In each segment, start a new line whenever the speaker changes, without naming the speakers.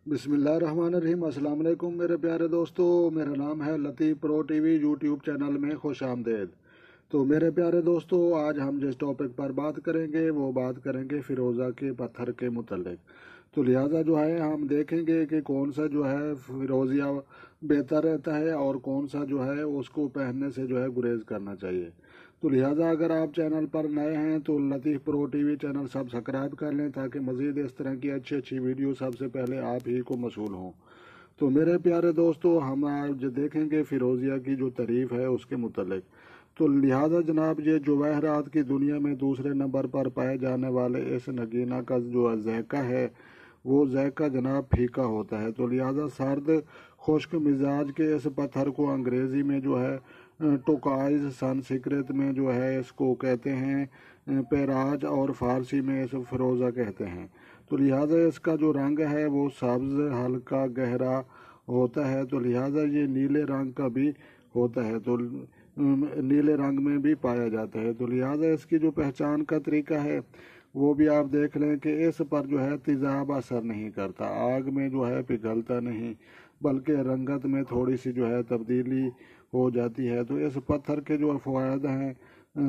बिस्मिल्लाहिर्रहमानिर्रहीम। अस्सलाम वालेकुम मेरे प्यारे दोस्तों, मेरा नाम है लतीफ़ प्रो टीवी। यूट्यूब चैनल में खुश आमदेद। तो मेरे प्यारे दोस्तों, आज हम जिस टॉपिक पर बात करेंगे वो बात करेंगे फ़िरोज़ा के पत्थर के मुतल्लिक। तो लिहाजा जो है हम देखेंगे कि कौन सा जो है फ़िरोज़िया बेहतर रहता है और कौन सा जो है उसको पहनने से जो है गुरेज करना चाहिए। तो लिहाजा अगर आप चैनल पर नए हैं तो लतीफ़ प्रो टीवी चैनल सब्सक्राइब कर लें ताकि मज़ीद इस तरह की अच्छी अच्छी वीडियो सबसे पहले आप ही को मसूल हों। तो मेरे प्यारे दोस्तों, हम आज देखेंगे फ़िरोज़िया की जो तारीफ़ है उसके मुतल्लिक। तो लिहाजा जनाब, ये जवाहरात की दुनिया में दूसरे नंबर पर पाए जाने वाले इस नगीना का जो ज़ायका है वो ज़ायका जनाब फीका होता है। तो लिहाजा सर्द खुश्क मिजाज के इस पत्थर को अंग्रेज़ी में जो है टोकाइज, संस्कृत में जो है इसको कहते हैं पेराज और फ़ारसी में इसे फ़िरोज़ा कहते हैं। तो लिहाजा इसका जो रंग है वो सब्ज़ हल्का गहरा होता है। तो लिहाजा ये नीले रंग का भी होता है, तो नीले रंग में भी पाया जाता है। तो लिहाजा इसकी जो पहचान का तरीका है वो भी आप देख लें कि इस पर जो है तेज़ाब असर नहीं करता, आग में जो है पिघलता नहीं, बल्कि रंगत में थोड़ी सी जो है तब्दीली हो जाती है। तो इस पत्थर के जो फ़वायद हैं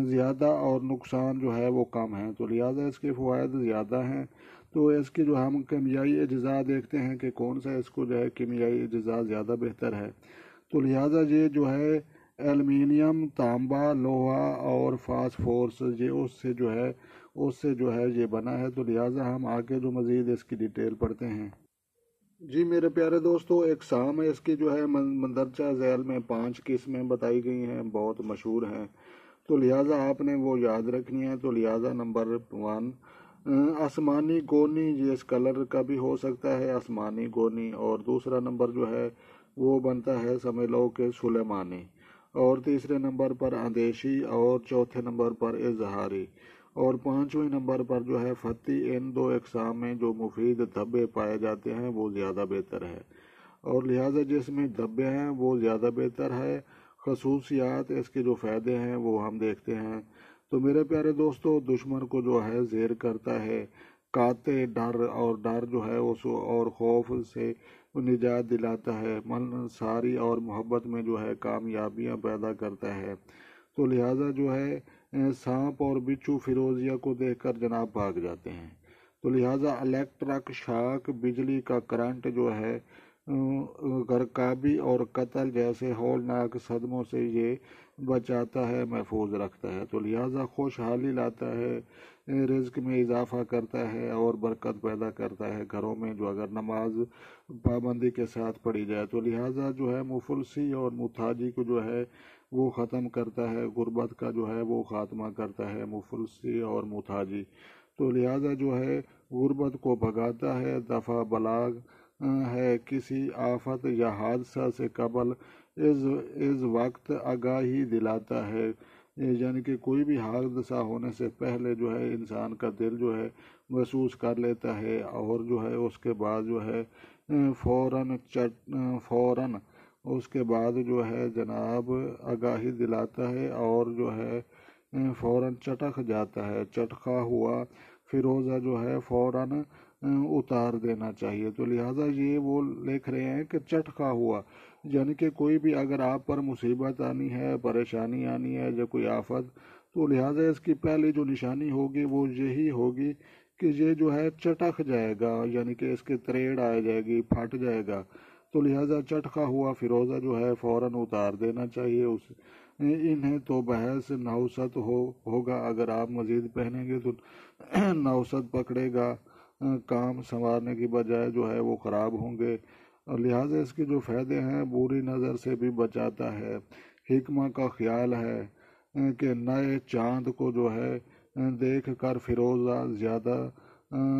ज़्यादा और नुकसान जो है वो कम हैं। तो लिहाजा इसके फ़वायद ज़्यादा हैं। तो इसकी जो हम कीमियाई अज्जा देखते हैं कि कौन सा इसको जो है कीमियाई अज्जा ज़्यादा बेहतर है। तो लिहाजा ये जो है एल्युमिनियम, तांबा, लोहा और फास्फोरस उससे जो है ये बना है। तो लिहाजा हम आगे जो मज़ीद इसकी डिटेल पढ़ते हैं। जी मेरे प्यारे दोस्तों, एक शाम है इसकी जो है मंदरजा झैल में 5 किस्में बताई गई हैं, बहुत मशहूर हैं। तो लिहाजा आपने वो याद रखनी है। तो लिहाजा नंबर 1 आसमानी गोनी, ये इस कलर का भी हो सकता है आसमानी गोनी। और दूसरा नंबर जो है वो बनता है समझ लो कि सुलेमानी। और तीसरे नंबर पर अंदेशी और चौथे नंबर पर इजहारी और पांचवें नंबर पर जो है फती। इन दो अक़साम में जो मुफीद धब्बे पाए जाते हैं वो ज़्यादा बेहतर है, और लिहाजा जिसमें धब्बे हैं वो ज़्यादा बेहतर है। खसूसियात इसके जो फ़ायदे हैं वो हम देखते हैं। तो मेरे प्यारे दोस्तों, दुश्मन को जो है ज़ेर करता है, काते डर, और डर जो है उस और खौफ से निजात दिलाता है, मन सारी और मोहब्बत में जो है कामयाबियाँ पैदा करता है। तो लिहाजा जो है सांप और बिच्छू फ़िरोज़िया को देखकर जनाब भाग जाते हैं। तो लिहाजा इलेक्ट्रिक शॉक, बिजली का करंट जो है गरकाबी और कत्ल जैसे हौलनाक सदमों से ये बचाता है, महफूज रखता है। तो लिहाजा खुशहाली लाता है, रिज्क में इजाफा करता है और बरकत पैदा करता है घरों में जो अगर नमाज पाबंदी के साथ पढ़ी जाए। तो लिहाजा जो है मुफलसी और मुताजी को जो है वो ख़त्म करता है, गुर्बत का जो है वो ख़ात्मा करता है मुफलसी और मुताजी। तो लिहाजा जो है गुर्बत को भगाता है, दफ़ा बलाग है, किसी आफत या हादसा से कबल इस वक्त आगाही दिलाता है। यानी कि कोई भी हादसा होने से पहले जो है इंसान का दिल जो है महसूस कर लेता है, और जो है उसके बाद जो है फ़ौरन उसके बाद जो है जनाब आगाही दिलाता है, और जो है फ़ौरन चटक जाता है। चटका हुआ फ़िरोज़ा जो है फ़ौरन उतार देना चाहिए। तो लिहाजा ये वो लिख रहे हैं कि चटका हुआ, यानी कि कोई भी अगर आप पर मुसीबत आनी है, परेशानी आनी है या कोई आफत, तो लिहाजा इसकी पहली जो निशानी होगी वो यही होगी कि ये जो है चटक जाएगा, यानी कि इसके तरेड़ आ जाएगी, फट जाएगा। तो लिहाजा चटका हुआ फ़िरोज़ा जो है फ़ौरन उतार देना चाहिए उस इन्हें। तो बहस नौसत होगा, अगर आप मज़ीद पहनेंगे तो नौसत पकड़ेगा, काम संवारने की बजाय जो है वो ख़राब होंगे। और लिहाजा इसके जो फ़ायदे हैं, बुरी नज़र से भी बचाता है, हिकमा का ख्याल है कि नए चाँद को जो है देख कर फ़िरोज़ा ज़्यादा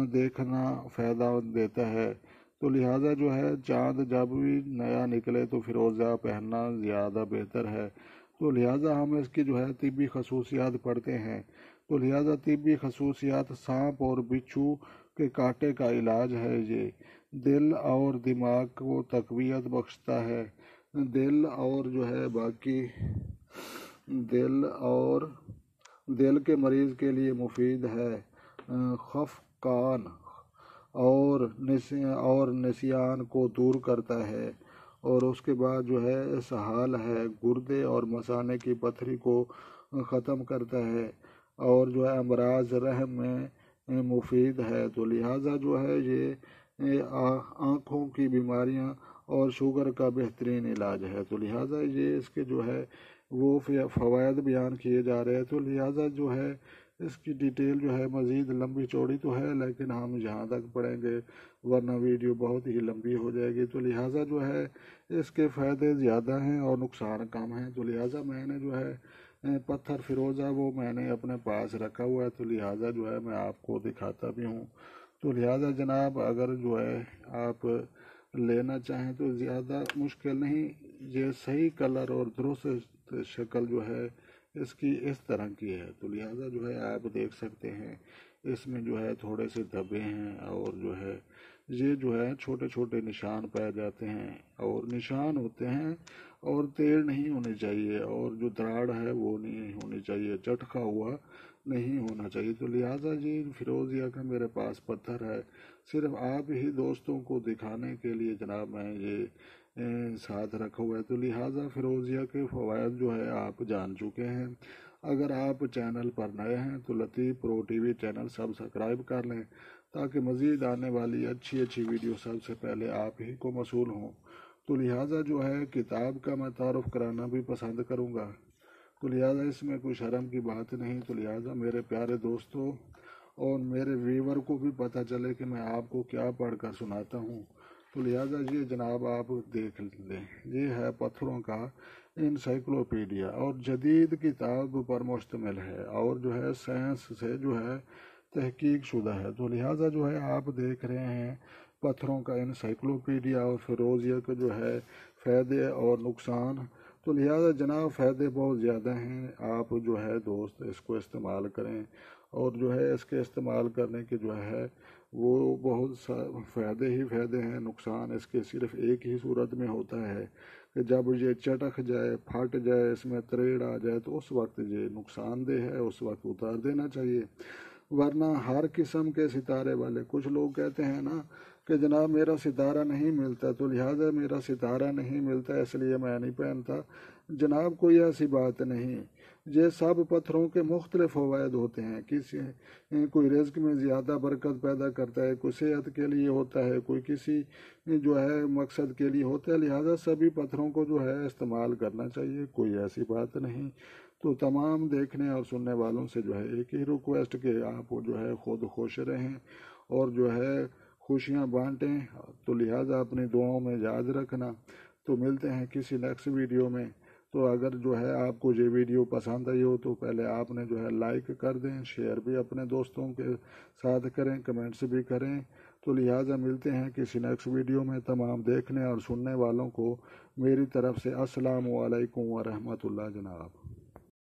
देखना फ़ायदा देता है। तो लिहाजा जो है चाँद जब भी नया निकले तो फ़िरोज़ा पहनना ज़्यादा बेहतर है। तो लिहाजा हम इसकी जो है तिब्बी खसूसियात पढ़ते हैं। तो लिहाजा तिब्बी खसूसियात, सांप और बिच्छू के कांटे का इलाज है ये, दिल और दिमाग को तक़वियत बख्शता है। दिल और जो है बाकी दिल और दिल के मरीज़ के लिए मुफीद है। खफकान اور نسیان کو دور کرتا ہے، اور اس کے بعد جو ہے اسہال ہے، گردے اور مثانے کی پتھری کو ختم کرتا ہے، اور جو ہے امراض رحم میں مفید ہے۔ تو لہٰذا جو ہے یہ آنکھوں کی بیماریاں اور شوگر کا بہترین علاج ہے۔ تو لہٰذا یہ اس کے جو ہے وہ فوائد بیان کیے جا رہے ہیں۔ تو لہٰذا جو ہے اس کی ڈیٹیل جو ہے مزید لمبی چوڑی تو ہے، لیکن ہم یہاں تک پڑھیں گے ورنہ ویڈیو بہت ہی لمبی ہو جائے گی۔ تو لہٰذا جو ہے اس کے فائدے زیادہ ہیں اور نقصان کم ہیں۔ تو لہٰذا میں نے جو ہے پتھر فیروزہ وہ میں نے اپنے پاس رکھا ہوا ہے، تو لہٰذا جو ہے میں آپ کو دکھاتا بھی ہوں۔ تو لہٰذا جناب اگر جو ہے آپ لینا چاہیں تو زیادہ مشکل نہیں، یہ صحیح کلر اور درست شکل جو ہے اس کی اس طرح کی ہے۔ تو لہٰذا جو ہے آپ دیکھ سکتے ہیں اس میں جو ہے تھوڑے سے دھبے ہیں، اور جو ہے یہ جو ہے چھوٹے چھوٹے نشان پائے جاتے ہیں، اور نشان ہوتے ہیں اور تیڑ نہیں ہونی چاہیے، اور جو دراڑ ہے وہ نہیں ہونی چاہیے، چٹکا ہوا نہیں ہونا چاہیے۔ تو لہٰذا یہ فیروزیہ کا میرے پاس پتھر ہے، صرف آپ ہی دوستوں کو دکھانے کے لیے جناب میں یہ ساتھ رکھا ہوا ہے۔ تو لہٰذا فیروزیہ کے فوائد جو ہے آپ جان چکے ہیں۔ اگر آپ چینل پر نئے ہیں تو لطیف پرو ٹی وی چینل سبسکرائب کر لیں، تاکہ مزید آنے والی اچھی ویڈیو سب سے پہلے آپ ہی کو موصول ہوں۔ تو لہٰذا جو ہے کتاب کا میں تعارف کرانا بھی پسند کروں گا، تو لہٰذا اس میں کوئی شرم کی بات نہیں۔ تو لہٰذا میرے پیارے دوستوں اور میرے ویور کو بھی پتہ چلے کہ میں آپ کو کیا پڑھ کر سناتا ہوں، تو لہٰذا یہ جناب آپ دیکھ لیں، یہ ہے پتھروں کا انسائکلوپیڈیا، اور جدید کتاب پر مشتمل ہے، اور جو ہے سائنس سے جو ہے تحقیق شدہ ہے۔ تو لہٰذا جو ہے آپ دیکھ رہے ہیں پتھروں کا انسائکلوپیڈیا، اور فیروزیہ کا جو ہے فائدے اور نقصان۔ تو لہٰذا جناب فائدے بہت زیادہ ہیں، آپ جو ہے دوست اس کو استعمال کریں، اور جو ہے اس کے استعمال کرنے کے جو ہے وہ بہت فائدے ہی فائدے ہیں، نقصان اس کے صرف ایک ہی صورت میں ہوتا ہے کہ جب یہ چٹک جائے، پھٹ جائے، اس میں تریڑ آ جائے، تو اس وقت یہ نقصان دہ ہے، اس وقت اتار دینا چاہیے۔ ورنہ ہر قسم کے ستارے والے، کچھ لوگ کہتے ہیں نا کہ جناب میرا ستارہ نہیں ملتا، تو لہٰذا میرا ستارہ نہیں ملتا اس لیے میں نہیں پہنتا۔ جناب کوئی ایسی بات نہیں، یہ سب پتھروں کے مختلف فوائد ہوتے ہیں، کوئی رزق میں زیادہ برکت پیدا کرتا ہے، کوئی صحت کے لیے ہوتا ہے، کوئی کسی جو ہے مقصد کے لیے ہوتا ہے، لہٰذا سبھی پتھروں کو جو ہے استعمال کرنا چاہیے، کوئی ایسی بات نہیں۔ تو تمام دیکھنے اور سننے والوں سے جو ہے ایک ہی ریکویسٹ کہ آپ جو ہے خود خوش رہیں اور جو ہے خوشیاں بانٹیں، تو لہٰذا اپنی دعاؤں میں یاد رکھنا۔ تو ملتے ہیں کسی نیکسٹ ویڈیو میں۔ تو اگر جو ہے آپ کو یہ ویڈیو پسند آئی ہو تو پہلے آپ نے جو ہے لائک کر دیں، شیئر بھی اپنے دوستوں کے ساتھ کریں، کمنٹس بھی کریں۔ تو لہٰذا ملتے ہیں کسی نیکسٹ ویڈیو میں۔ تمام دیکھنے اور سننے والوں کو میری طرف سے السلام علیکم ورحمۃ اللہ جناب۔